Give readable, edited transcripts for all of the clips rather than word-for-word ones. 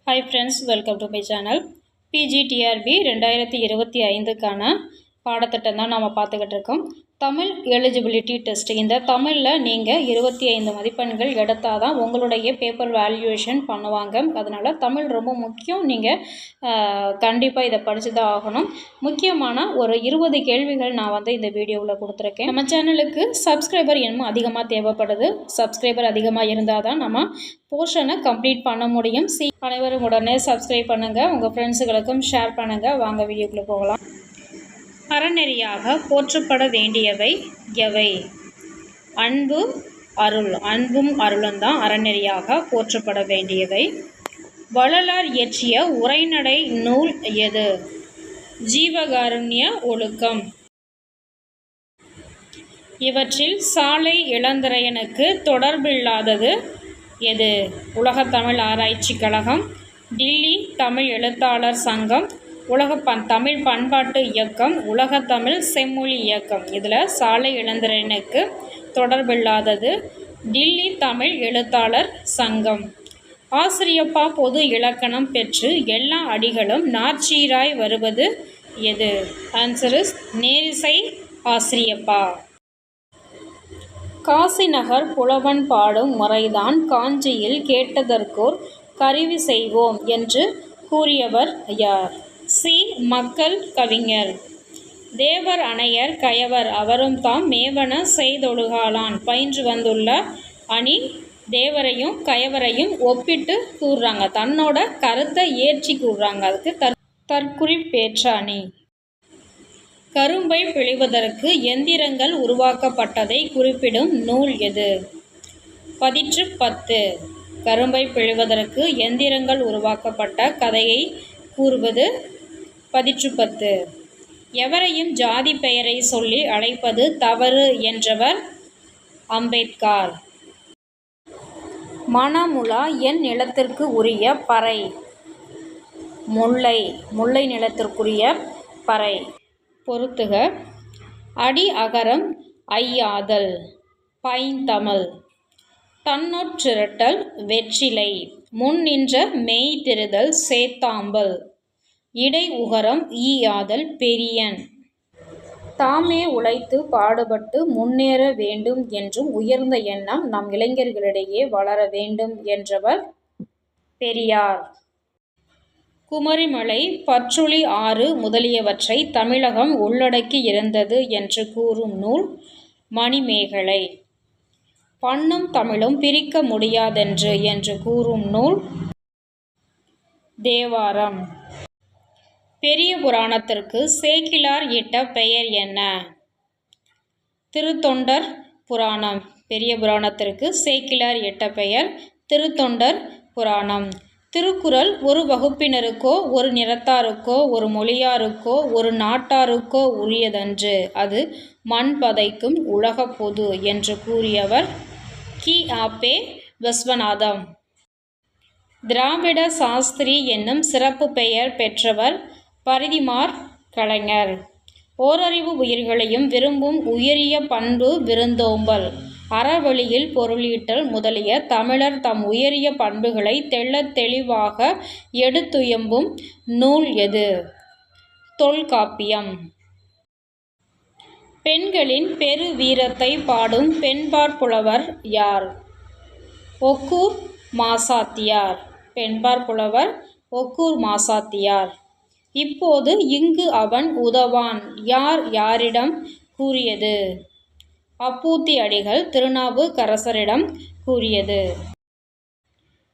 Hi friends, welcome to my channel. PGTRB 2025 பாடத்திட்டம் தான் நாம பார்த்துக்கிட்டு இருக்கோம். Tamil eligibility test. இந்த தமிழில் நீங்கள் 25 மதிப்பெண்கள் எடுத்தால் தான் உங்களுடைய பேப்பர் வேல்யூவேஷன் பண்ணுவாங்க. அதனால் தமிழ் ரொம்ப முக்கியம். நீங்கள் கண்டிப்பாக இதை படித்து தான் ஆகணும். முக்கியமான ஒரு 20 கேள்விகள் நான் இந்த வீடியோவில் கொடுத்துருக்கேன். நம்ம சேனலுக்கு சப்ஸ்கிரைபர் இன்னும் அதிகமாக தேவைப்படுது. சப்ஸ்கிரைபர் அதிகமாக இருந்தால் தான் நம்ம போர்ஷனை கம்ப்ளீட் பண்ண முடியும். அனைவரும் உடனே சப்ஸ்கிரைப் பண்ணுங்கள், உங்கள் ஃப்ரெண்ட்ஸுகளுக்கும் ஷேர் பண்ணுங்கள். வாங்க வீடியோக்குள்ளே போகலாம். அறநெறியாக போற்றப்பட வேண்டியவை எவை? அன்பு, அருள். அன்பும் அருளும் தான் அறநெறியாக போற்றப்பட வேண்டியவை. வள்ளலார் இயற்றிய உரைநடை நூல் எது? ஜீவகாருண்ய ஒழுக்கம். இவற்றில் சாலை இளந்திரையனுக்கு தொடர்பில்லாதது எது? உலகத்தமிழ் ஆராய்ச்சி கழகம், டில்லி தமிழ் எழுத்தாளர் சங்கம், தமிழ் பண்பாட்டு இயக்கம், உலகத்தமிழ் செம்மொழி இயக்கம். இதில் சாலை இளந்திரையனுக்கு தொடர்பில்லாதது டில்லி தமிழ் எழுத்தாளர் சங்கம். ஆசிரியப்பா பொது இலக்கணம் பெற்று எல்லா அடிகளும் நாற்சீராய் வருவது எது? ஆன்சர் இஸ் நேரிசை ஆசிரியப்பா. காசி நகர் புலவன் பாடும் முறைதான் காஞ்சியில் கேட்டதற்கோர் கருவி செய்வோம் என்று கூறியவர் யார்? சி. மக்கள் கவிஞர். தேவர் அணையர் கயவர் அவரும் தாம் மேவன செய்தொழுகாலான். பயின்று வந்துள்ள அணி தேவரையும் கயவரையும் ஒப்பிட்டு கூறுறாங்க, தன்னோட கருத்தை ஏற்றி கூறுறாங்க. அதுக்கு தற்குறிப்பேற்ற அணி. கரும்பை பிழிவதற்கு எந்திரங்கள் உருவாக்கப்பட்டதை குறிப்பிடும் நூல் எது? பதிற்று 10. கரும்பை பிழிவதற்கு எந்திரங்கள் உருவாக்கப்பட்ட கதையை கூறுவது பதிற்று 10. எவரையும் ஜாதி பெயரை சொல்லி அழைப்பது தவறு என்றவர் அம்பேத்கர். மணமுலா என் நிலத்திற்கு உரிய பறை? முல்லை. முல்லை நிலத்திற்குரிய பறை. பொறுத்துக. அடி அகரம் ஐயாதல் பைந்தமிழ். தன்னொற்றிரட்டல் வெற்றிலை. முன் நின்ற மெய் திருதல் சேத்தாம்பல். இடை உகரம் ஈயாதல் பெரியன். தாமே உழைத்து பாடுபட்டு முன்னேற வேண்டும் என்றும் உயர்ந்த எண்ணம் நம் இளைஞர்களிடையே வளர வேண்டும் என்றவர் பெரியார். குமரிமலை, பற்றுளி ஆறு முதலியவற்றை தமிழகம் உள்ளடக்கி இருந்தது என்று கூறும் நூல் மணிமேகலை. பண்ணும் தமிழும் பிரிக்க முடியாதென்று என்று கூறும் நூல் தேவாரம். பெரிய புராணத்திற்கு சேக்கிழார் இட்ட பெயர் என்ன? திருத்தொண்டர் புராணம். பெரிய புராணத்திற்கு சேக்கிழார் இட்ட பெயர் திருத்தொண்டர் புராணம். திருக்குறள் ஒரு வகுப்பினருக்கோ ஒரு நிறத்தாருக்கோ ஒரு மொழியாருக்கோ ஒரு நாட்டாருக்கோ உரியதன்று, அது மண் பதைக்கும் உலக பொது என்று கூறியவர் கி.ஆ.பெ. விஸ்வநாதம். திராவிட சாஸ்திரி என்னும் சிறப்பு பெயர் பெற்றவர் பரிதிமாற் கலைஞர். ஓரறிவு உயிர்களையும் விரும்பும் உயரிய பண்பு விருந்தோம்பல், அறவழியில் பொருளீட்டல் முதலிய தமிழர் தம் உயரிய பண்புகளை தெள்ளத் தெளிவாக எடுத்துயம்பும் நூல் எது? தொல்காப்பியம். பெண்களின் பெரு வீரத்தை பாடும் பெண்பாற் புலவர் யார்? ஒக்கூர் மாசாத்தியார். பெண்பாற் புலவர் ஒக்கூர் மாசாத்தியார். இப்போது இங்கு அவன் உதவான் யார் யாரிடம் கூறியது? அப்பூத்தி அடிகள் திருநாவுக்கரசரிடம் கூறியது.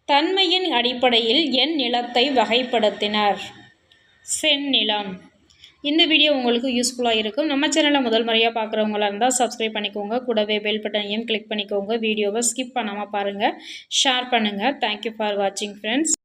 தன்மையின் அடிப்படையில் என் நிலத்தை வகைப்படுத்தினர்? செந்நிலம். இந்த வீடியோ உங்களுக்கு யூஸ்ஃபுல்லாக இருக்கும். நம்ம சேனலை முதல் முறையாக பார்க்குறவங்களா இருந்தால் சப்ஸ்கிரைப் பண்ணிக்கோங்க, கூடவே பெல் பட்டனையும் கிளிக் பண்ணிக்கோங்க. வீடியோவை ஸ்கிப் பண்ணாமல் பாருங்கள், ஷேர் பண்ணுங்கள். தேங்க்யூ ஃபார் வாட்சிங் ஃப்ரெண்ட்ஸ்.